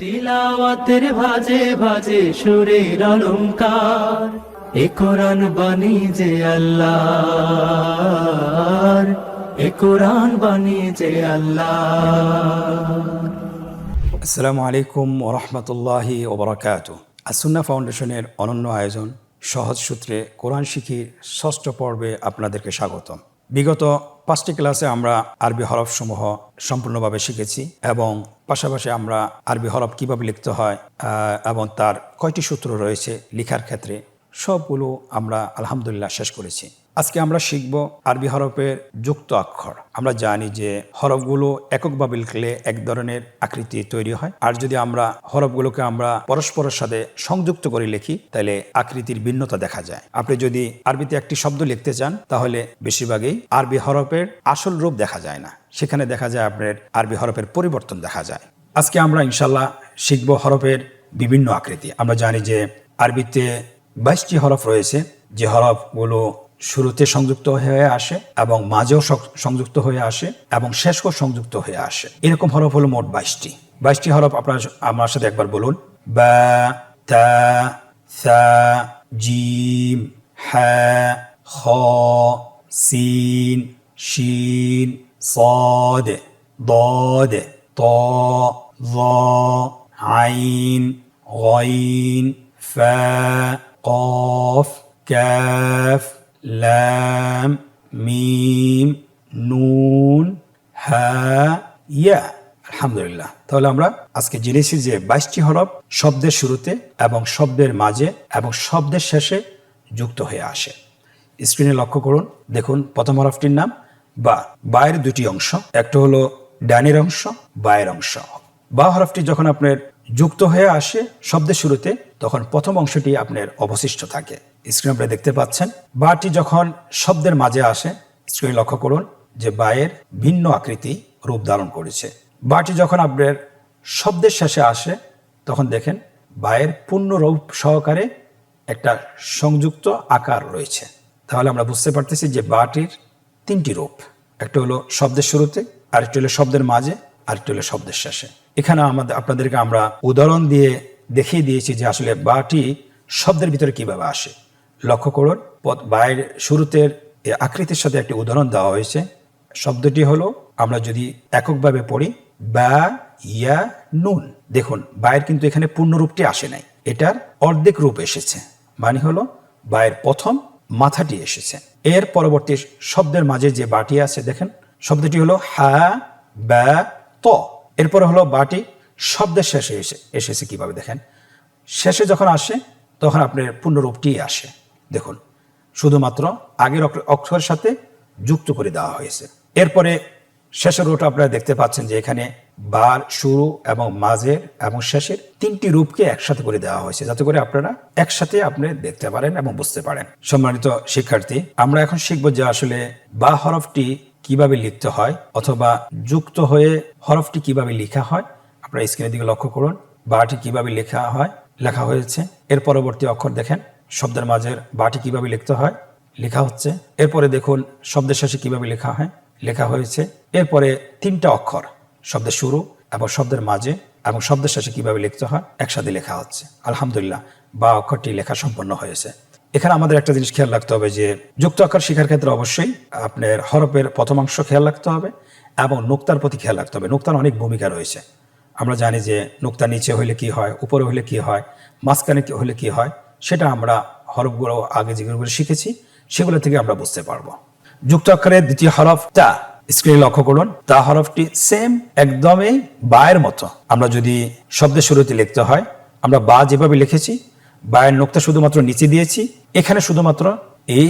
তিলাওয়াতের ভাজে ভাজে সুরের অলংকার, এ কোরআন বাণী যে আল্লাহর, এ কোরআন বাণী যে আল্লাহর। আসসালামু আলাইকুম ওরহমতুল্লাহি ওবরাকাতুহু। আসুন্না ফাউন্ডেশনের অনন্য আয়োজন সহজ সূত্রে কোরআন শিখির ষষ্ঠ পর্বে আপনাদেরকে স্বাগতম। বিগত 5টি ক্লাসে আমরা আরবি হরফসমূহ সম্পূর্ণভাবে শিখেছি এবং পাশাপাশি আমরা আরবি হরফ কিভাবে লিখতে হয় এবং তার কয়টি সূত্র রয়েছে লেখার ক্ষেত্রে সবগুলো আমরা আলহামদুলিল্লাহ শেষ করেছি। আজকে আমরা শিখব আরবি হরফের যুক্ত অক্ষর। আমরা জানি যে হরফগুলো এককভাবে লিখলে এক ধরনের আকৃতি তৈরি হয়, আর যদি আমরা হরফগুলোকে আমরা পরস্পরের সাথে সংযুক্ত করে লিখি তাহলে আকৃতির ভিন্নতা দেখা যায়। আপনি যদি আরবিতে একটি শব্দ লিখতে চান তাহলে বেশিরভাগই আরবি হরফের আসল রূপ দেখা যায় না, সেখানে দেখা যায় আপনার আরবি হরফের পরিবর্তন দেখা যায়। আজকে আমরা ইনশাল্লাহ শিখব হরফের বিভিন্ন আকৃতি। আমরা জানি যে আরবিতে 22টি হরফ রয়েছে, যে হরফগুলো শুরুতে সংযুক্ত হয়ে আসে এবং মাঝেও সংযুক্ত হয়ে আসে এবং শেষও সংযুক্ত হয়ে আসে। এরকম হরফ হলো মোট 22টি হরফ। আপনারা আমার সাথে একবার বলুন: বা, তা, সা, জিম, হা, খ, সিন, শিন, صاد, ضاد, ط, ظ, عين, غين, فا, قاف, كاف, লাম, মিম, নুন, হা, ইয়া। আলহামদুলিল্লাহ। তাহলে আমরা আজকে জেনেছি যে 22টি হরফ শব্দের শুরুতে এবং শব্দের মাঝে এবং শব্দের শেষে যুক্ত হয়ে আসে। স্ক্রিনে লক্ষ্য করুন, দেখুন প্রথম হরফটির নাম বা। বায়ের দুটি অংশ, একটা হলো ডানের অংশ, বায়ের অংশ। বা হরফটি যখন আপনার যুক্ত হয়ে আসে শব্দের শুরুতে তখন প্রথম অংশটি আপনার অবশিষ্ট থাকে। স্ক্রিনে আপনারা দেখতে পাচ্ছেন। বাটি যখন শব্দের মাঝে আসে, স্ক্রিনে লক্ষ্য করুন যে বায়ের ভিন্ন আকৃতি রূপ ধারণ করেছে। বাটি যখন আপনার শব্দের শেষে আসে তখন দেখেন বায়ের পূর্ণ রূপ সহকারে একটা সংযুক্ত আকার রয়েছে। তাহলে আমরা বুঝতে পারতেছি যে বাটির 3টি রূপ, একটা হলো শব্দের শুরুতে, আরেকটা হলো শব্দের মাঝে, আরেকটা হলো শব্দের শেষে। এখানে আপনাদেরকে আমরা উদাহরণ দিয়ে দেখিয়ে দিয়েছি যে আসলে বাটি শব্দের ভিতরে কিভাবে আসে। লক্ষ্য করুন, বায়ের শুরুতে আকৃতির সাথে একটি উদাহরণ দেওয়া হয়েছে। শব্দটি হলো, আমরা যদি এককভাবে পড়ি, বা, ইয়া, নুন। দেখুন বায়ের কিন্তু এখানে পূর্ণরূপটি আসে নাই, এটার অর্ধেক রূপ এসেছে, মানে হলো বায়ের প্রথম মাথাটি এসেছে। এর পরবর্তী শব্দের মাঝে যে বাটি আছে দেখেন, শব্দটি হলো হা, বা, ত। এরপরে হলো বাটি শব্দের শেষে এসেছে কিভাবে দেখেন, শেষে যখন আসে তখন আপনার পূর্ণরূপটি আসে। দেখুন শুধুমাত্র আগের অক্ষরের সাথে যুক্ত করে দেওয়া হয়েছে। এরপরে শেষের রূপটা আপনারা দেখতে পাচ্ছেন যে এখানে বার, শুরু এবং মাঝের এবং শেষের 3টি রূপকে একসাথে করে দেওয়া হয়েছে, যাতে করে আপনারা একসাথে আপনি দেখতে পারেন এবং বুঝতে পারেন। সম্মানিত শিক্ষার্থী, আমরা এখন শিখব যে আসলে বা হরফটি কিভাবে লিখতে হয় অথবা যুক্ত হয়ে হরফটি কিভাবে লেখা হয়। আপনারা স্ক্রিনের দিকে লক্ষ্য করুন, বাটি কিভাবে লেখা হয়েছে। এর পরবর্তী অক্ষর দেখেন, শব্দের মাঝের বাটি কিভাবে লিখতে হয় লেখা হচ্ছে। এরপরে দেখুন শব্দের শেষে কিভাবে লেখা হয়েছে। এরপরে 3টা অক্ষর, শব্দের শুরু এবং শব্দের মাঝে এবং শব্দের শেষে কিভাবে লিখতে হয় একসাথে লেখা হচ্ছে। আলহামদুলিল্লাহ, বা অক্ষরটি লেখা সম্পন্ন হয়েছে। এখানে আমাদের একটা জিনিস খেয়াল রাখতে হবে যে যুক্ত অক্ষর শেখার ক্ষেত্রে অবশ্যই আপনার হরফের প্রথম অংশ খেয়াল রাখতে হবে এবং নোক্তার প্রতি খেয়াল রাখতে হবে। নোক্তার অনেক ভূমিকা রয়েছে। আমরা জানি যে নোক্তা নিচে হলে কি হয়, উপরে হলে কি হয়, মাঝখানে হলে কি হয়, সেটা আমরা হরফগুলো আগে যেগুলো শিখেছি সেগুলো থেকে আমরা বুঝতে পারবো। যুক্ত অক্ষরের দ্বিতীয় হরফ তা। স্ক্রিনে লক্ষ্য করুন, তা হরফটি সেম একদমই বায়ের মতো। আমরা যদি শব্দের শুরুতে লিখতে হয়, আমরা বা যেভাবে লিখেছি, বায়ের নোক্তা শুধুমাত্র নিচে দিয়েছি। এখানে শুধুমাত্র এই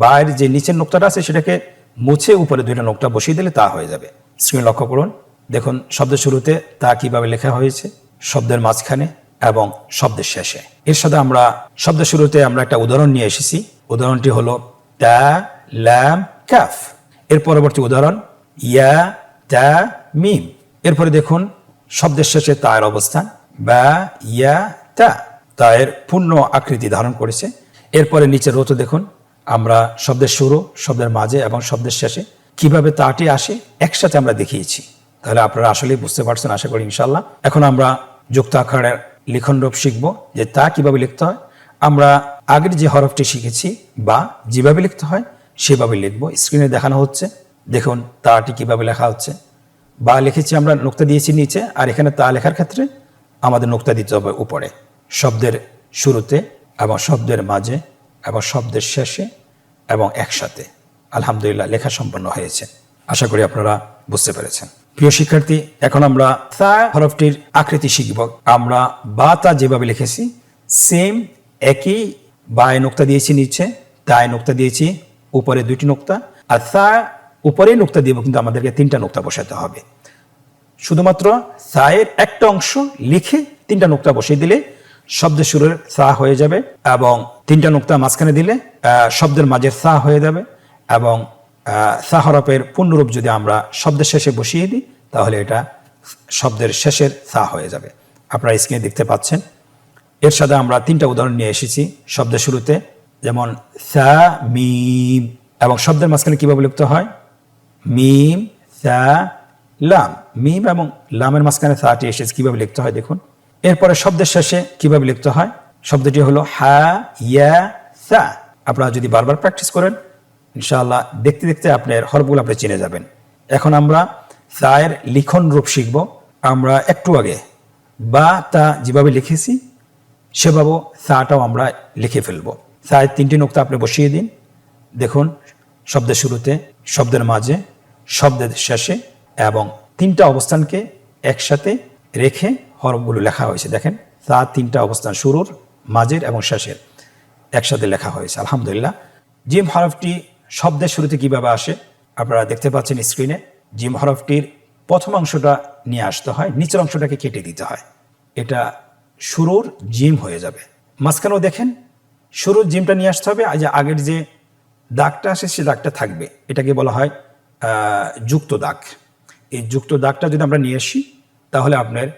বায়ের যে নিচের নোক্তাটা আছে সেটাকে মুছে উপরে 2টা নোক্তা বসিয়ে দিলে তা হয়ে যাবে। স্ক্রিনে লক্ষ্য করুন, দেখুন শব্দের শুরুতে তা কিভাবে লেখা হয়েছে, শব্দের মাঝখানে এবং শব্দের শেষে। এর সাথে আমরা শব্দের শুরুতে আমরা একটা উদাহরণ নিয়ে এসেছি। উদাহরণটি হলো তা, লাম, কাফ। এর পরবর্তী উদাহরণ ইয়া, তা, মিম। এরপরে দেখুন শব্দের শেষে তায়ের অবস্থান, বা, ইয়া, তা। তায়ের পূর্ণ আকৃতি ধারণ করেছে। এরপরে নিচের রোতে দেখুন আমরা শব্দের শুরু, শব্দের মাঝে এবং শব্দের শেষে কিভাবে তাটি আসে একসাথে আমরা দেখিয়েছি। তাহলে আপনারা আসলেই বুঝতে পারছেন আশা করি ইনশাল্লাহ। এখন আমরা যুক্ত আকারের লিখন রূপ শিখব, যে তা কিভাবে লিখতে হয়। আমরা আগের যে হরফটি শিখেছি বা যেভাবে লিখতে হয় সেভাবে লিখব। স্ক্রিনে দেখানো হচ্ছে, দেখুন তাটি কিভাবে লেখা হচ্ছে। বা লিখেছি আমরা, নোক্তা দিয়েছি নিচে, আর এখানে তা লেখার ক্ষেত্রে আমাদের নোক্তা দিতে হবে উপরে, শব্দের শুরুতে এবং শব্দের মাঝে এবং শব্দের শেষে এবং একসাথে। আলহামদুলিল্লাহ, লেখা সম্পন্ন হয়েছে। আশা করি আপনারা বুঝতে পেরেছেন। প্রিয় শিক্ষার্থী, এখন আমরা তা হরফটির আকৃতি শিখব। আমরা বা তা যেভাবে লিখেছি সেম একই, বায় নোক্তা দিয়েছি নিচে, তায় নোক্তা দিয়েছি উপরে 2টি নোক্তা, আর তা উপরে নোক্তা দিব, কিন্তু আমাদেরকে 3টা নোক্তা বসাতে হবে। শুধুমাত্র সায়ের একটা অংশ লিখে 3টা নোক্তা বসিয়ে দিলে শব্দের শুরুর সা হয়ে যাবে, এবং 3টা নোক্তা মাঝখানে দিলে শব্দের মাঝের সা হয়ে যাবে, এবং সা হরফের পূর্ণরূপ যদি আমরা শব্দের শেষে বসিয়ে দিই তাহলে এটা শব্দের শেষের সা হয়ে যাবে। আপনারা স্ক্রিনে দেখতে পাচ্ছেন। এর সাথে আমরা 3টা উদাহরণ নিয়ে এসেছি শব্দের শুরুতে, যেমন সা মিম, এবং শব্দের মাঝখানে কিভাবে লিখতে হয় মিম সা লাম। মিম এবং লামের মাঝখানে সাটি এসেছে, কিভাবে লিখতে হয় দেখুন। এরপরে শব্দের শেষে কিভাবে লিখতে হয়, শব্দটি হলো হা ইয়া সা। আপনারা যদি বারবার প্র্যাকটিস করেন ইনশাআল্লাহ দেখতে দেখতে আপনার হরফগুলো আপনি চিনে যাবেন। এখন আমরা সায়ের লিখন রূপ শিখব। আমরা একটু আগে বা তা যেভাবে লিখেছি সেভাবে সাটাও আমরা লিখে ফেলব। সায়ের 3টি নোক্তা আপনি বসিয়ে দিন। দেখুন, শব্দের শুরুতে, শব্দের মাঝে, শব্দের শেষে, এবং 3টা অবস্থানকে একসাথে রেখে হরফগুলো লেখা হয়েছে। দেখেন, তা 3টা অবস্থান, শুরুর, মাঝের এবং শেষের একসাথে লেখা হয়েছে। আলহামদুলিল্লাহ। জিম হরফটি শব্দের শুরুতে কিভাবে আসে আপনারা দেখতে পাচ্ছেন স্ক্রিনে। জিম হরফটির প্রথম অংশটা নিয়ে আসতে হয়, নিচের অংশটাকে কেটে দিতে হয়, এটা শুরুর জিম হয়ে যাবে। মাঝখানেও দেখেন শুরুর জিমটা নিয়ে আসতে হবে, আগের যে দাগটা আসে সে দাগটা থাকবে, এটাকে বলা হয় যুক্ত দাগ। এই যুক্ত দাগটা যদি আমরা নিয়ে আসি তাহলে আপনার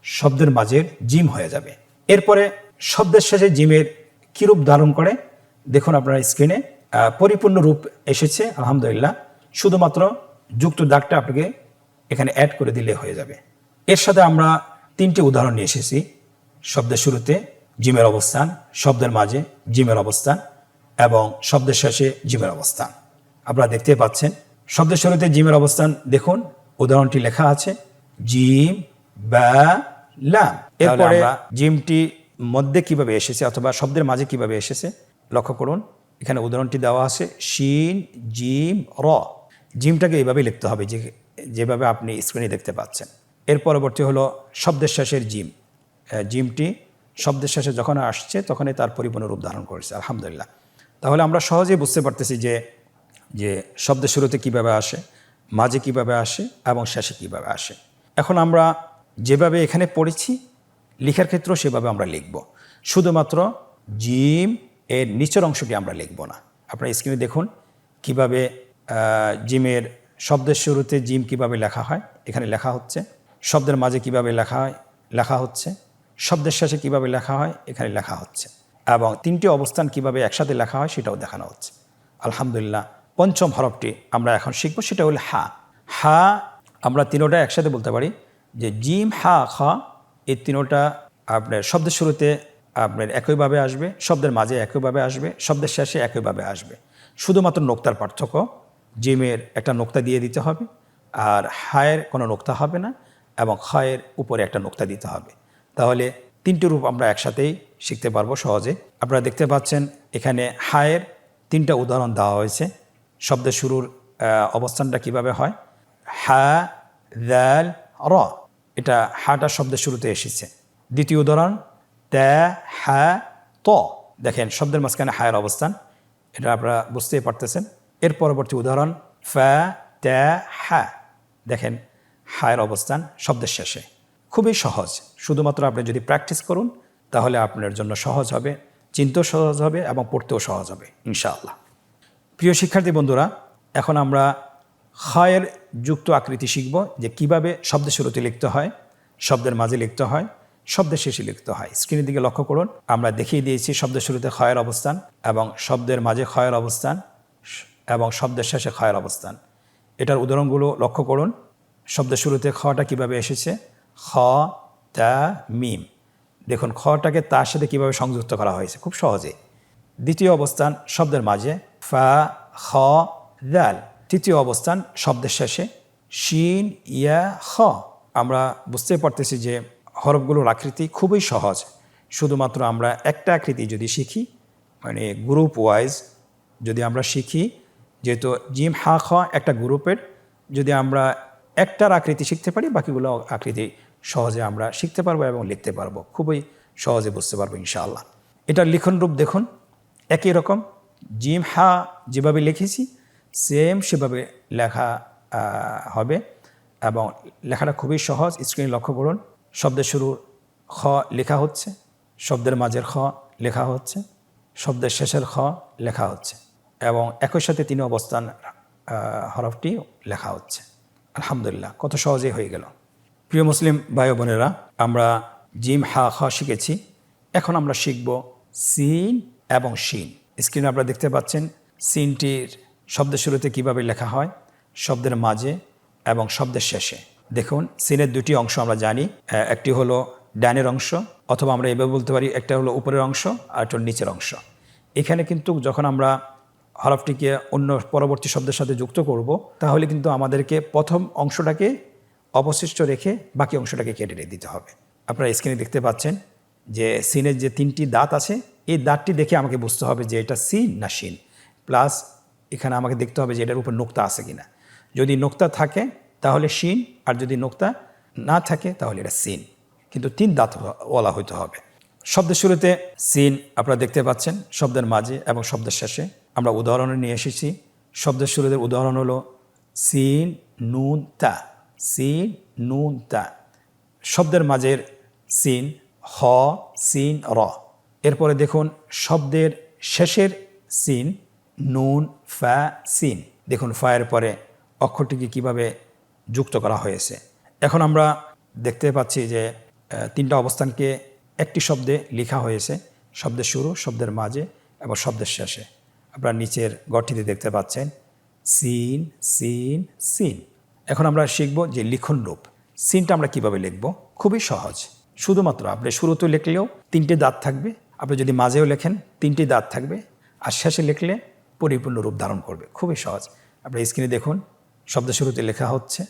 শব্দের মাঝের জিম হয়ে যাবে। এরপরে শব্দের শেষে জিমের কী রূপ ধারণ করে দেখুন আপনারা স্ক্রিনে, পরিপূর্ণ রূপ এসেছে আলহামদুলিল্লাহ। শুধুমাত্র যুক্ত দাগটা আপনাকে এখানে অ্যাড করে দিলে হয়ে যাবে। এর সাথে আমরা 3টি উদাহরণ নিয়ে এসেছি। শব্দের শুরুতে জিমের অবস্থান, শব্দের মাঝে জিমের অবস্থান এবং শব্দের শেষে জিমের অবস্থান আপনারা দেখতে পাচ্ছেন। শব্দের শুরুতে জিমের অবস্থান দেখুন, উদাহরণটি লেখা আছে জিম বা লাম। এরপরে জিমটি মধ্যে কিভাবে এসেছে অথবা শব্দের মাঝে কিভাবে এসেছে লক্ষ্য করুন। এখানে উদাহরণটি দেওয়া আছে শিন জিম র। জিমটাকে এইভাবে লিখতে হবে যেভাবে আপনি স্ক্রিনে দেখতে পাচ্ছেন। এর পরবর্তী হলো শব্দের শেষের জিম। জিমটি শব্দের শেষে যখন আসছে তখনই তার পরিপূর্ণ রূপ ধারণ করেছে আলহামদুলিল্লাহ। তাহলে আমরা সহজেই বুঝতে পারতেছি যে শব্দের শুরুতে কিভাবে আসে, মাঝে কিভাবে আসে এবং শেষে কিভাবে আসে। এখন আমরা যেভাবে এখানে পড়েছি লেখার ক্ষেত্রেও সেভাবে আমরা লিখব, শুধুমাত্র জিম এর নিচের অংশটি আমরা লিখব না। আপনারা স্ক্রিনে দেখুন কিভাবে জিমের শব্দের শুরুতে জিম কিভাবে লেখা হয় এখানে লেখা হচ্ছে, শব্দের মাঝে কিভাবে লেখা হচ্ছে, শব্দের শেষে কিভাবে লেখা হয় এখানে লেখা হচ্ছে, এবং 3টি অবস্থান কিভাবে একসাথে লেখা হয় সেটাও দেখানো হচ্ছে আলহামদুলিল্লাহ। পঞ্চম হরফটি আমরা এখন শিখব, সেটা হলো হা। হা আমরা 3টা একসাথে বলতে পারি যে জিম হা খা। এই 3টা আপনার শব্দের শুরুতে আপনার একইভাবে আসবে, শব্দের মাঝে একইভাবে আসবে, শব্দের শেষে একইভাবে আসবে। শুধুমাত্র নোক্তার পার্থক্য, জিমের একটা নোক্তা দিয়ে দিতে হবে আর হায়ের কোনো নোক্তা হবে না, এবং খায়ের উপরে একটা নোক্তা দিতে হবে। তাহলে 3টি রূপ আমরা একসাথেই শিখতে পারবো সহজে। আপনারা দেখতে পাচ্ছেন এখানে হায়ের 3টা উদাহরণ দেওয়া হয়েছে। শব্দের শুরুর অবস্থানটা কিভাবে হয়, হা দাল র, এটা হাটা শব্দের শুরুতে এসেছে। দ্বিতীয় উদাহরণ তা হা ত, দেখেন শব্দের মাঝখানে হায়ের অবস্থান, এটা আপনারা বুঝতেই পারতেছেন। এর পরবর্তী উদাহরণ ফা তা হা, দেখেন হায়ের অবস্থান শব্দের শেষে। খুবই সহজ, শুধুমাত্র আপনি যদি প্র্যাকটিস করুন তাহলে আপনার জন্য সহজ হবে, চিনতেও সহজ হবে এবং পড়তেও সহজ হবে ইনশাআল্লাহ। প্রিয় শিক্ষার্থী বন্ধুরা, এখন আমরা খায়ের যুক্ত আকৃতি শিখব, যে কিভাবে শব্দের শুরুতে লিখতে হয়, শব্দের মাঝে লিখতে হয়, শব্দের শেষে লিখতে হয়। স্ক্রিনের দিকে লক্ষ্য করুন, আমরা দেখিয়ে দিয়েছি শব্দের শুরুতে খায়ের অবস্থান এবং শব্দের মাঝে খায়ের অবস্থান এবং শব্দের শেষে খায়ের অবস্থান। এটার উদাহরণগুলো লক্ষ্য করুন। শব্দের শুরুতে খটা কিভাবে এসেছে, খ তা মিম। দেখুন খটাকে তার সাথে কীভাবে সংযুক্ত করা হয়েছে খুব সহজে। দ্বিতীয় অবস্থান শব্দের মাঝে ফা খ দাল। তৃতীয় অবস্থান শব্দের শেষে শিন ইয়া খ। আমরা বুঝতে পারতেছি যে হরফগুলোর আকৃতি খুবই সহজ। শুধুমাত্র আমরা একটা আকৃতি যদি শিখি, মানে গ্রুপ ওয়াইজ যদি আমরা শিখি, যেহেতু জিম হা খ একটা গ্রুপের, যদি আমরা একটার আকৃতি শিখতে পারি বাকিগুলো আকৃতি সহজে আমরা শিখতে পারবো এবং লিখতে পারবো, খুবই সহজে বুঝতে পারবো ইনশাআল্লাহ। এটার লিখন রূপ দেখুন একই রকম, জিম হা যেভাবে লিখেছি সেম সেভাবে লেখা হবে এবং লেখাটা খুবই সহজ। স্ক্রিনে লক্ষ্য করুন, শব্দের শুরুর খ লেখা হচ্ছে, শব্দের মাঝের খ লেখা হচ্ছে, শব্দের শেষের খ লেখা হচ্ছে এবং একই সাথে তিন অবস্থান হরফটি লেখা হচ্ছে। আলহামদুলিল্লাহ, কত সহজেই হয়ে গেল। প্রিয় মুসলিম ভাই বোনেরা, আমরা জিম হা খ শিখেছি, এখন আমরা শিখব সিন এবং শিন। স্ক্রিনে আপনারা দেখতে পাচ্ছেন সিনটির শব্দের শুরুতে কিভাবে লেখা হয়, শব্দের মাঝে এবং শব্দের শেষে। দেখুন সিনের দুটি অংশ আমরা জানি, একটি হলো ডানের অংশ, অথবা আমরা এভাবে বলতে পারি একটা হলো উপরের অংশ আর একটা নিচের অংশ। এখানে কিন্তু যখন আমরা হরফটিকে অন্য পরবর্তী শব্দের সাথে যুক্ত করব, তাহলে কিন্তু আমাদেরকে প্রথম অংশটাকে অবশিষ্ট রেখে বাকি অংশটাকে কেটে দিতে হবে। আপনারা স্ক্রিনে দেখতে পাচ্ছেন যে সিনের যে তিনটি দাঁত আছে, এই দাঁতটি দেখে আমাকে বুঝতে হবে যে এটা সিন না শিন। প্লাস এখানে আমাকে দেখতে হবে যে এটার উপর নোক্তা আছে কিনা। যদি নোক্তা থাকে তাহলে শিন, আর যদি নোক্তা না থাকে তাহলে এটা সিন, কিন্তু তিন দাঁত ওয়ালা হইতে হবে। শব্দের শুরুতে সিন আপনারা দেখতে পাচ্ছেন, শব্দের মাঝে এবং শব্দের শেষে। আমরা উদাহরণে নিয়ে এসেছি। শব্দের শুরুতে উদাহরণ হলো সিন নুন তা, সিন নুন তা। শব্দের মাঝের সিন হ সিন র। এরপরে দেখুন শব্দের শেষের সিন নুন ফা সিন। দেখুন ফায়ের পরে অক্ষরটিকে কিভাবে যুক্ত করা হয়েছে। এখন আমরা দেখতে পাচ্ছি যে তিনটা অবস্থানকে একটি শব্দে লেখা হয়েছে, শব্দের শুরু, শব্দের মাঝে এবং শব্দের শেষে। আপনারা নিচের গঠটিতে দেখতে পাচ্ছেন সিন সিন সিন। এখন আমরা শিখব যে লিখন রূপ। সিনটা আমরা কিভাবে লিখব, খুবই সহজ। শুধুমাত্র আপনি শুরুতে লিখলেও তিনটে দাঁত থাকবে, আপনি যদি মাঝেও লেখেন তিনটি দাঁত থাকবে, আর শেষে লিখলে পরিপূর্ণ রূপ ধারণ করবে, খুবই সহজ। আপনি স্ক্রিনে দেখুন, শব্দের শুরুতে লেখা হচ্ছে,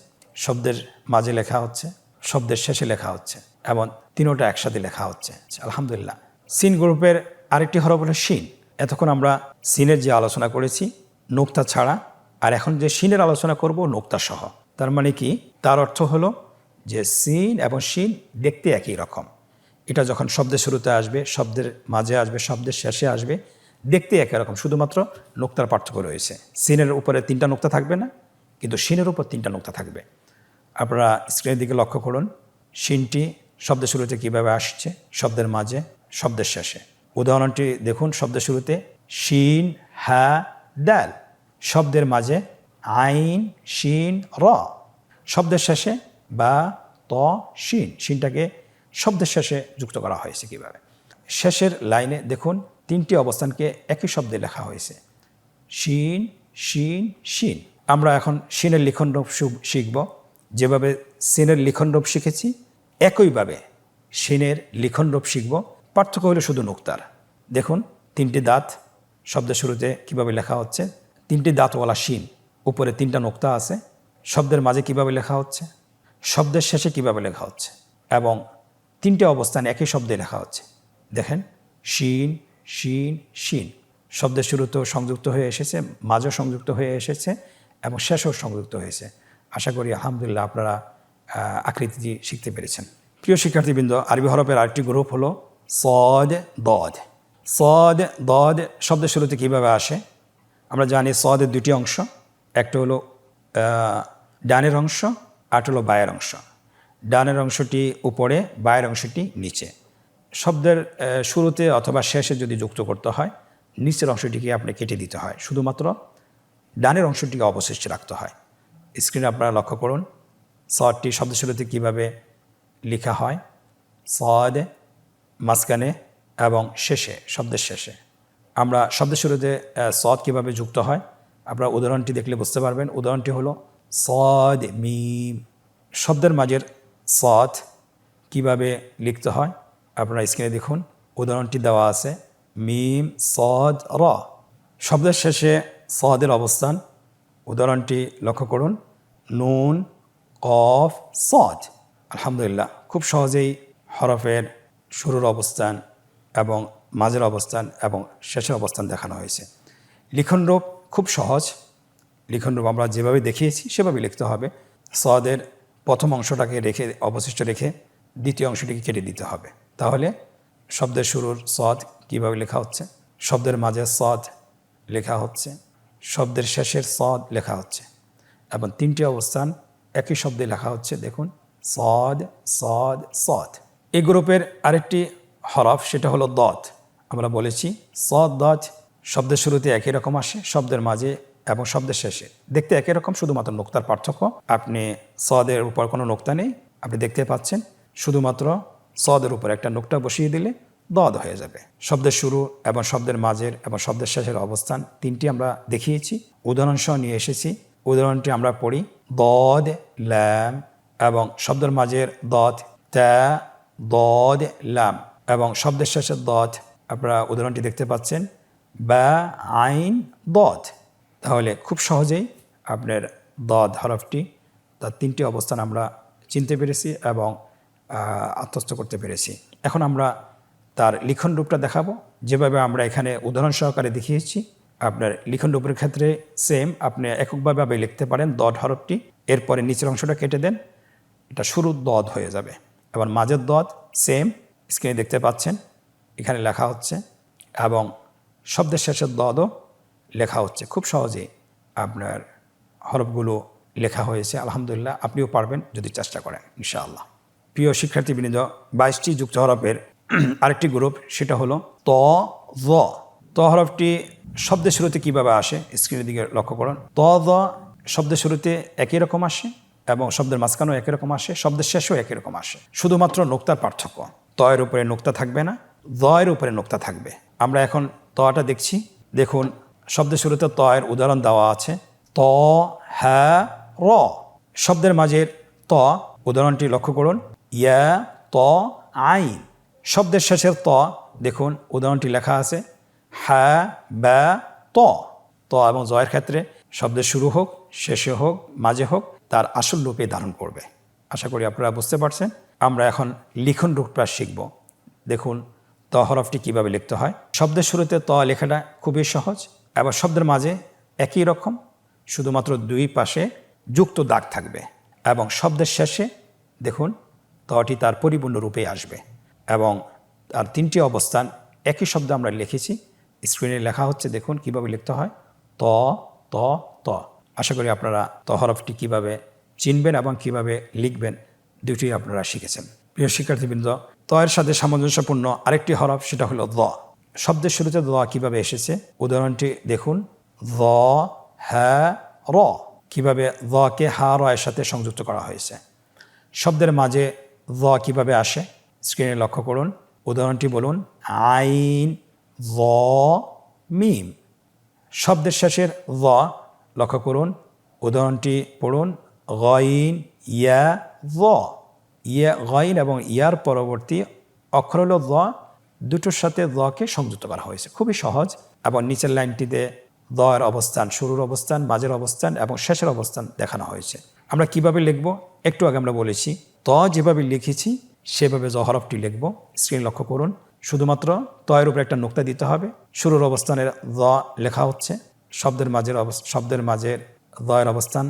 শব্দের মাঝে লেখা হচ্ছে, শব্দের শেষে লেখা হচ্ছে এবং তিনোটা একসাথে লেখা হচ্ছে। আলহামদুলিল্লাহ। সিন গ্রুপের আরেকটি হরফ হলো শিন। এতক্ষণ আমরা সিনের যে আলোচনা করেছি নোক্তা ছাড়া, আর এখন যে শিনের আলোচনা করব নোক্তা সহ। তার মানে কি, তার অর্থ হলো যে সিন এবং শিন দেখতে একই রকম। এটা যখন শব্দের শুরুতে আসবে, শব্দের মাঝে আসবে, শব্দের শেষে আসবে, দেখতে একই রকম, শুধুমাত্র নোক্তার পার্থক্য রয়েছে। সিনের উপরে তিনটা নোক্তা থাকবে না, কিন্তু শিনের উপর তিনটা নোক্তা থাকবে। আপনারা স্ক্রিনের দিকে লক্ষ্য করুন, শিনটি শব্দের শুরুতে কীভাবে আসছে, শব্দের মাঝে, শব্দের শেষে। উদাহরণটি দেখুন, শব্দের শুরুতে শিন হা দাল, শব্দের মাঝে আইন শিন র, শব্দের শেষে বা ত শিন। শিনটাকে শব্দের শেষে যুক্ত করা হয়েছে কিভাবে। শেষের লাইনে দেখুন তিনটি অবস্থানকে একই শব্দে লেখা হয়েছে, শিন শিন শিন। আমরা এখন শিনের লিখন রূপ শিখব। যেভাবে সিনের লিখন রূপ শিখেছি একইভাবে শিনের লিখন রূপ শিখব। পার্থক্য হলো শুধু নোক্তার। দেখুন তিনটি দাঁত শব্দের শুরুতে কিভাবে লেখা হচ্ছে, তিনটি দাঁতওয়ালা শিন, উপরে তিনটা নোক্তা আছে। শব্দের মাঝে কিভাবে লেখা হচ্ছে, শব্দের শেষে কিভাবে লেখা হচ্ছে, এবং তিনটে অবস্থান একই শব্দে লেখা হচ্ছে। দেখেন শিন শিন শিন, শব্দের শুরুতেও সংযুক্ত হয়ে এসেছে, মাঝেও সংযুক্ত হয়ে এসেছে এবং শেষেও সংযুক্ত হয়েছে। আশা করি আলহামদুলিল্লাহ আপনারা আকৃতি শিখতে পেরেছেন। প্রিয় শিক্ষার্থীবৃন্দ, আরবি হরফের আরেকটি গ্রুপ হলো সদ দদ। সদ দদ শব্দের শুরুতে কীভাবে আসে আমরা জানি। সদের দুটি অংশ, একটা হলো ডানের অংশ, আর হলো বায়ের অংশ। ডানের অংশটি উপরে, বায়ের অংশটি নিচে। শব্দের শুরুতে অথবা শেষে যদি যুক্ত করতে হয়, নিচের অংশটিকে আপনি কেটে দিতে হয়, শুধুমাত্র ডানের অংশটিকে অবশিষ্ট রাখতে হয়। স্ক্রিনে আপনারা লক্ষ্য করুন সদটি শব্দের শুরুতে কীভাবে লেখা হয়, সদ মাঝখানে এবং শেষে, শব্দের শেষে। আমরা শব্দের শুরুতে সদ কীভাবে যুক্ত হয় আপনারা উদাহরণটি দেখলে বুঝতে পারবেন। উদাহরণটি হলো সদ মিম। শব্দের মাঝের সদ কিভাবে লিখতে হয় আপনারা স্ক্রিনে দেখুন। উদাহরণটি দেওয়া আছে মিম সদ র। শব্দের শেষে সদের অবস্থান, উদাহরণটি লক্ষ্য করুন নুন কফ সদ। আলহামদুলিল্লাহ, খুব সহজেই হরফের শুরুর অবস্থান এবং মাঝের অবস্থান এবং শেষের অবস্থান দেখানো হয়েছে। লিখনরূপ খুব সহজ। লিখনরূপ আমরা যেভাবে দেখিয়েছি সেভাবে লিখতে হবে। সদের প্রথম অংশটাকে রেখে অবশিষ্ট রেখে দ্বিতীয় অংশটিকে কেটে দিতে হবে। তাহলে শব্দের শুরুর সদ কীভাবে লেখা হচ্ছে, শব্দের মাঝের সদ লেখা হচ্ছে, শব্দের শেষের সদ লেখা হচ্ছে এবং তিনটি অবস্থান একই শব্দে লেখা হচ্ছে। দেখুন সদ সদ সদ। এই গ্রুপের আরেকটি হরফ সেটা হলো দত। আমরা বলেছি সদ দত শব্দের শুরুতে একই রকম আসে, শব্দের মাঝে এবং শব্দের শেষে দেখতে একই রকম, শুধুমাত্র নোক্তার পার্থক্য। আপনি সদের উপর কোনো নোক্তা নেই, আপনি দেখতে পাচ্ছেন শুধুমাত্র সদের উপর একটা নোক্তা বসিয়ে দিলে দদ হয়ে যাবে। শব্দের শুরু এবং শব্দের মাঝের এবং শব্দের শেষের অবস্থান তিনটি আমরা দেখিয়েছি, উদাহরণসহ নিয়ে এসেছি। উদাহরণটি আমরা পড়ি দদ ল্যাম এবং শব্দের মাঝের দদ তা দদ ল্যাম এবং শব্দের শেষের দদ আপনারা উদাহরণটি দেখতে পাচ্ছেন বা আইন দদ। তাহলে খুব সহজেই আপনার দদ হরফটি তার তিনটি অবস্থান আমরা চিনতে পেরেছি এবং আত্মস্থ করতে পেরেছি। এখন আমরা তার লিখন রূপটা দেখাবো, যেভাবে আমরা এখানে উদাহরণ সহকারে দেখিয়েছি। আপনার লিখন রূপের ক্ষেত্রে সেম, আপনি এককভাবে লিখতে পারেন দদ হরফটি, এরপরে নিচের অংশটা কেটে দেন, এটা শুরুর দদ হয়ে যাবে। এবার মাঝের দদ সেম, স্ক্রিনে দেখতে পাচ্ছেন এখানে লেখা হচ্ছে এবং শব্দের শেষের দদও লেখা হচ্ছে। খুব সহজেই আপনার হরফগুলো লেখা হয়েছে। আলহামদুলিল্লাহ, আপনিও পারবেন যদি চেষ্টা করেন ইনশাআল্লাহ। প্রিয় শিক্ষার্থীবৃন্দ, 22টি যুক্ত হরফের আরেকটি গ্রুপ সেটা হলো ত জ। ত হরফটি শব্দের শুরুতে কিভাবে আসে স্ক্রিনের দিকে লক্ষ্য করুন। ত জ শব্দের শুরুতে একই রকম আসে এবং শব্দের মাঝখানেও একই রকম আসে, শব্দের শেষেও একই রকম আসে, শুধুমাত্র নোক্তার পার্থক্য। তয়ের উপরে নোক্তা থাকবে না, জয়ের উপরে নোক্তা থাকবে। আমরা এখন তটা দেখছি। দেখুন শব্দের শুরুতে তয়ের উদাহরণ দেওয়া আছে ত হ্যাঁ র। শব্দের মাঝের ত উদাহরণটি লক্ষ্য করুন ইয়া ত আইন। শব্দের শেষের ত দেখুন উদাহরণটি লেখা আছে হ্যাঁ বা ত। ত এবং জয়ের ক্ষেত্রে শব্দের শুরু হোক শেষে হোক মাঝে হোক তার আসল রূপে ধারণ করবে। আশা করি আপনারা বুঝতে পারছেন। আমরা এখন লিখন রূপটা শিখব। দেখুন ত হরফটি কীভাবে লিখতে হয়। শব্দের শুরুতে ত লেখাটা খুবই সহজ এবং শব্দের মাঝে একই রকম, শুধুমাত্র দুই পাশে যুক্ত দাগ থাকবে এবং শব্দের শেষে দেখুন তটি তার পরিপূর্ণ রূপে আসবে এবং তার তিনটি অবস্থান একই শব্দে আমরা লিখেছি। স্ক্রিনে লেখা হচ্ছে, দেখুন কিভাবে লিখতে হয় ত ত ত। আশা করি আপনারা ত হরফটি কীভাবে চিনবেন এবং কিভাবে লিখবেন দুটি আপনারা শিখেছেন। প্রিয় শিক্ষার্থীবৃন্দ, তয়ের সাথে সামঞ্জস্যপূর্ণ আরেকটি হরফ সেটা হলো দ। শব্দের শুরুতে দ কিভাবে এসেছে উদাহরণটি দেখুন দ হ্যাঁ র। কিভাবে দকে হা র এর সাথে সংযুক্ত করা হয়েছে। শব্দের মাঝে দ কিভাবে আসে স্ক্রিনে লক্ষ্য করুন। উদাহরণটি বলুন আইন দ মিম। শব্দের শেষের দ লক্ষ্য করুন। উদাহরণটি পড়ুন গইন ইয়া দ। ইয়া গইন এবং ইয়ার পরবর্তী অক্ষর হল দ, দুটোর সাথে দকে সংযুক্ত করা হয়েছে। খুবই সহজ। এবং নিচের লাইনটিতে দয়ের অবস্থান, শুরুর অবস্থান, মাঝের অবস্থান এবং শেষের অবস্থান দেখানো হয়েছে। আমরা কিভাবে লিখব একটু আগে আমরা বলেছি। ত যেভাবে লিখেছি সেভাবে জ হরফটি লিখব। স্ক্রিন লক্ষ্য করুন। শুধুমাত্র তয়ের উপরে একটা নোক্তা দিতে হবে। শুরুর অবস্থানের দ লেখা হচ্ছে, শব্দের মাঝের দয়ের অবস্থান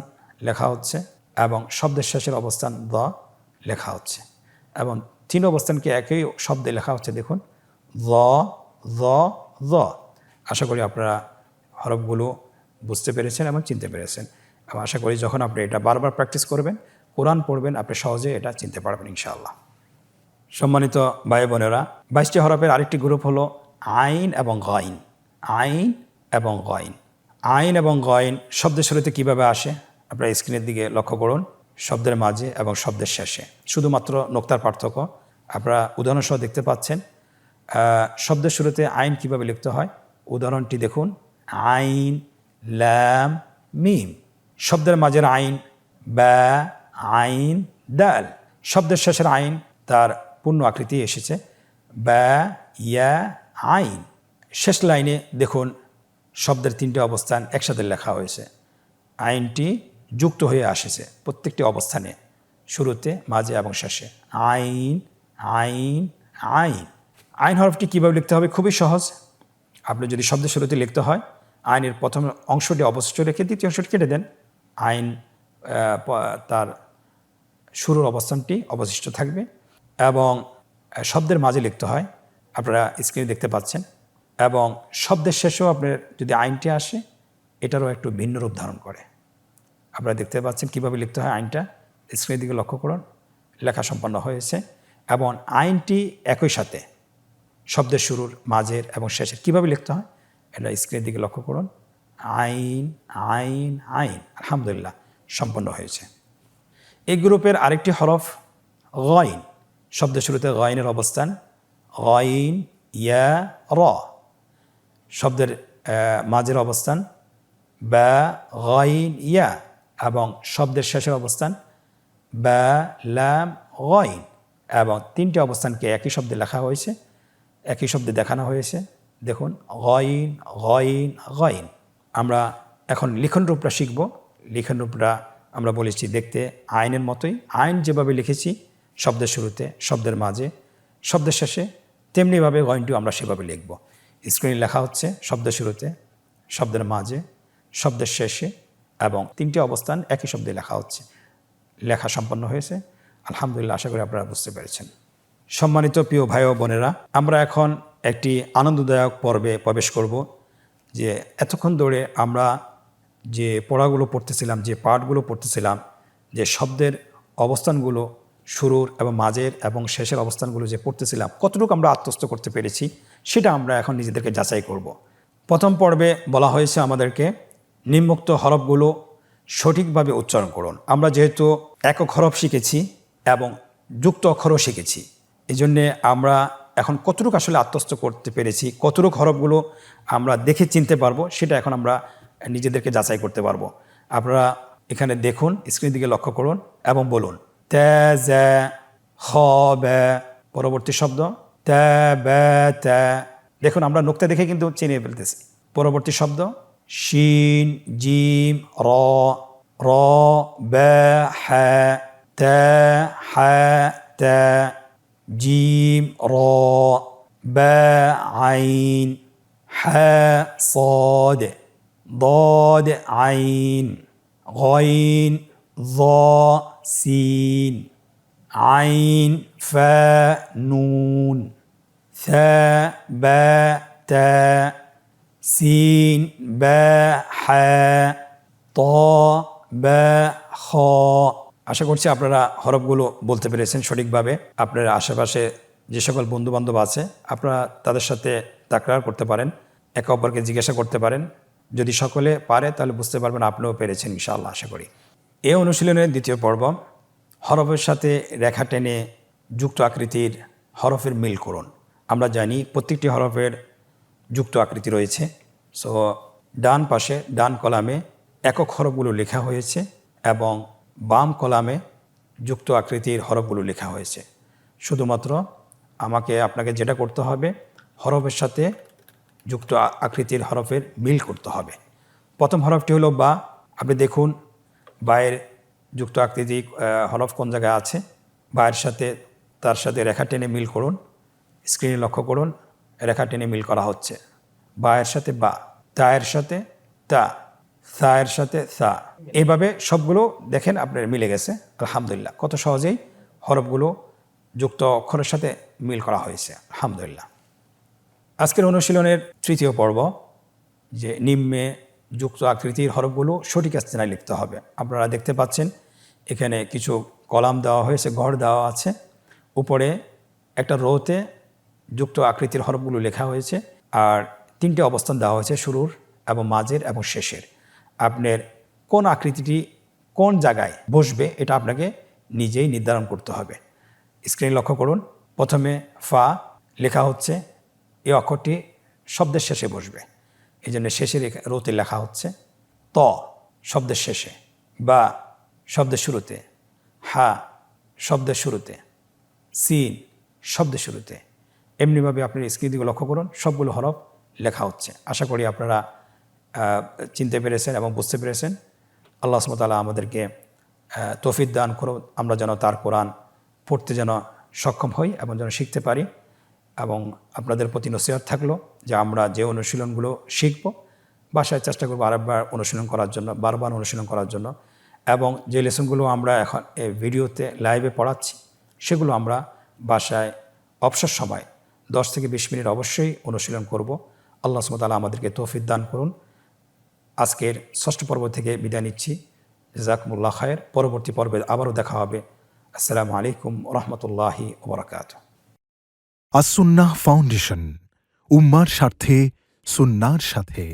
লেখা হচ্ছে এবং শব্দের শেষের অবস্থান দ লেখা হচ্ছে এবং তিন অবস্থানকে একই শব্দে লেখা হচ্ছে। দেখুন দ দ দ। আশা করি আপনারা হরফগুলো বুঝতে পেরেছেন এবং চিনতে পেরেছেন এবং আশা করি যখন আপনি এটা বারবার প্র্যাকটিস করবেন, কোরআন পড়বেন, আপনি সহজে এটা চিনতে পারবেন ইনশাআল্লাহ। সম্মানিত ভাই বোনেরা, 22টি হরফের আরেকটি গ্রুপ হলো আইন এবং গইন। আইন এবং গইন। আইন এবং গইন শব্দের শুরুতে কীভাবে আসে আপনারা স্ক্রিনের দিকে লক্ষ্য করুন। শব্দের মাঝে এবং শব্দের শেষে, শুধুমাত্র নোক্তার পার্থক্য। আপনারা উদাহরণসহ দেখতে পাচ্ছেন। শব্দের শুরুতে আইন কিভাবে লিখতে হয় উদাহরণটি দেখুন আইন ল্যাম মিম। শব্দের মাঝের আইন বা আইন দাল। শব্দের শেষের আইন তার পূর্ণ আকৃতি এসেছে বা ইয়া আইন। শেষ লাইনে দেখুন শব্দের 3টে অবস্থান একসাথে লেখা হয়েছে। আইনটি যুক্ত হয়ে আসেছে প্রত্যেকটি অবস্থানে, শুরুতে, মাঝে এবং শেষে। আইন আইন আইন। আইন হরফটি কীভাবে লিখতে হবে? খুবই সহজ। আপনি যদি শব্দের শুরুতে লিখতে হয়, আইনের প্রথম অংশটি অবশিষ্ট রেখে দ্বিতীয় অংশটি কেটে দেন। আইন তার শুরুর অবস্থানটি অবশিষ্ট থাকবে। এবং শব্দের মাঝে লিখতে হয়, আপনারা স্ক্রিনে দেখতে পাচ্ছেন। এবং শব্দের শেষেও আপনার যদি আইনটি আসে, এটারও একটু ভিন্ন রূপ ধারণ করে। আপনারা দেখতে পাচ্ছেন কীভাবে লিখতে হয় আইনটা। স্ক্রিনের দিকে লক্ষ্য করুন, লেখা সম্পন্ন হয়েছে। এবং আইনটি একই সাথে শব্দের শুরুর, মাঝের এবং শেষের কীভাবে লিখতে হয় এটা স্ক্রিনের দিকে লক্ষ্য করুন। আইন আইন আইন। আলহামদুলিল্লাহ, সম্পন্ন হয়েছে। এই গ্রুপের আরেকটি হরফ গইন। শব্দের শুরুতে গইনের অবস্থান গইন ইয়া র। শব্দের মাঝের অবস্থান বা গইন ইয়া, এবং শব্দের শেষের অবস্থান বা লাম গইন। এবং 3টে অবস্থানকে একই শব্দে লেখা হয়েছে, একই শব্দে দেখানো হয়েছে। দেখুন গইন গইন গইন। আমরা এখন লিখন রূপটা শিখব। লিখন রূপটা আমরা বলেছি দেখতে আইনের মতোই। আইন যেভাবে লিখেছি শব্দের শুরুতে, শব্দের মাঝে, শব্দের শেষে, তেমনিভাবে গইনটিও আমরা সেভাবে লিখব। স্ক্রিনে লেখা হচ্ছে শব্দের শুরুতে, শব্দের মাঝে, শব্দের শেষে, এবং 3টে অবস্থান একই শব্দে লেখা হচ্ছে। লেখা সম্পন্ন হয়েছে। আলহামদুলিল্লাহ, আশা করি আপনারা বুঝতে পেরেছেন। সম্মানিত প্রিয় ভাই ও বোনেরা, আমরা এখন একটি আনন্দদায়ক পর্বে প্রবেশ করব। যে এতক্ষণ ধরে আমরা যে পড়াগুলো পড়তেছিলাম, যে পাঠগুলো পড়তেছিলাম, যে শব্দের অবস্থানগুলো শুরুর এবং মাঝের এবং শেষের অবস্থানগুলো যে পড়তেছিলাম, কতটুকু আমরা আত্মস্থ করতে পেরেছি সেটা আমরা এখন নিজেদেরকে যাচাই করব। প্রথম পর্বে বলা হয়েছে আমাদেরকে নিম্নোক্ত হরফগুলো সঠিকভাবে উচ্চারণ করুন। আমরা যেহেতু একক হরফ শিখেছি এবং যুক্ত অক্ষরও শিখেছি, এই জন্যে আমরা এখন কতটুকু আসলে আত্মস্থ করতে পেরেছি, কতটুকু হরফগুলো আমরা দেখে চিনতে পারবো, সেটা এখন আমরা নিজেদেরকে যাচাই করতে পারবো। আপনারা এখানে দেখুন, স্ক্রিনের দিকে লক্ষ্য করুন এবং বলুন তা জা খ ব্যা। পরবর্তী শব্দ তা ব্যা তা। দেখুন আমরা নোক্তা দেখে কিন্তু চিনিয়ে ফেলতেছি। পরবর্তী শব্দ শিন জিম র র ব্যা হা তা হা তা জিম র বা আইন হা صاد ضاد عين غين ظا سين عين فاء نون ثاء باء تاء سين باء حاء طاء باء خاء। আশা করছি আপনারা হরফগুলো বলতে পেরেছেন সঠিকভাবে। আপনার আশেপাশে যে সকল বন্ধুবান্ধব আছে, আপনারা তাদের সাথে তাকরার করতে পারেন, একে অপরকে জিজ্ঞাসা করতে পারেন। যদি সকলে পারে তাহলে বুঝতে পারবেন আপনিও পেরেছেন ইনশাআল্লাহ, আশা করি। এই অনুশীলনের দ্বিতীয় পর্ব, হরফের সাথে রেখা টেনে যুক্ত আকৃতির হরফের মিল করুন। আমরা জানি প্রত্যেকটি হরফের যুক্ত আকৃতি রয়েছে। সো ডান পাশে, ডান কলামে একক হরফগুলো লেখা হয়েছে এবং বাম কলামে যুক্ত আকৃতির হরফগুলো লেখা হয়েছে। শুধুমাত্র আপনাকে যেটা করতে হবে, হরফের সাথে যুক্ত আকৃতির হরফের মিল করতে হবে। প্রথম হরফটি হলো বা। আপনি দেখুন বায়ের যুক্ত আকৃতি হরফ কোন জায়গায় আছে, বায়ের সাথে তার সাথে রেখা টেনে মিল করুন। স্ক্রিনে লক্ষ্য করুন, রেখা টেনে মিল করা হচ্ছে। বায়ের সাথে বা, তায়ের সাথে তা, সায়ের সাথে সা। এইভাবে সবগুলো দেখেন আপনার মিলে গেছে। আলহামদুলিল্লাহ, কত সহজেই হরফগুলো যুক্ত অক্ষরের সাথে মিল করা হয়েছে। আলহামদুলিল্লাহ। আজকের অনুশীলনের তৃতীয় পর্ব, যে নিম্নে যুক্ত আকৃতির হরফগুলো সঠিক স্থানে লিখতে হবে। আপনারা দেখতে পাচ্ছেন এখানে কিছু কলাম দেওয়া হয়েছে, ঘর দেওয়া আছে। উপরে একটা রোতে যুক্ত আকৃতির হরফগুলো লেখা হয়েছে, আর 3টে অবস্থান দেওয়া হয়েছে, শুরুর এবং মাঝের এবং শেষের। আপনার কোন আকৃতিটি কোন জায়গায় বসবে এটা আপনাকে নিজেই নির্ধারণ করতে হবে। স্ক্রিনে লক্ষ্য করুন, প্রথমে ফা লেখা হচ্ছে, এই অক্ষরটি শব্দের শেষে বসবে, এই জন্য শেষের রোতে লেখা হচ্ছে। ত শব্দের শেষে, বা শব্দের শুরুতে, হা শব্দের শুরুতে, সিন শব্দের শুরুতে। এমনিভাবে আপনি স্ক্রিনের দিকে লক্ষ্য করুন, সবগুলো হরফ লেখা হচ্ছে। আশা করি আপনারা চিনতে পেরেছেন এবং বুঝতে পেরেছেন। আল্লাহ সুবহানাহু ওয়া তাআলা আমাদেরকে তৌফিক দান করুন, আমরা যেন তার কোরআন পড়তে যেন সক্ষম হই এবং যেন শিখতে পারি। এবং আপনাদের প্রতি নসিহত থাকলো যে আমরা যে অনুশীলনগুলো শিখব, বাসায় চেষ্টা করবো আরেকবার অনুশীলন করার জন্য, বারবার অনুশীলন করার জন্য। এবং যে লেসনগুলো আমরা এখন এই ভিডিওতে লাইভে পড়াচ্ছি, সেগুলো আমরা বাসায় অবসর সময় 10 থেকে 20 মিনিট অবশ্যই অনুশীলন করব। আল্লাহ সুবহানাহু ওয়া তাআলা আমাদেরকে তৌফিক দান করুন। আজকের ষষ্ঠ পর্ব থেকে বিদায় নিচ্ছি। জাযাকুমুল্লাহ খায়ের। পরবর্তী পর্বে আবারও দেখা হবে। আসসালামু আলাইকুম ওয়া রাহমাতুল্লাহি ওয়া বারাকাতুহু। আসুন্নাহ ফাউন্ডেশন, উম্মার স্বার্থে সুন্নাহর সাথে।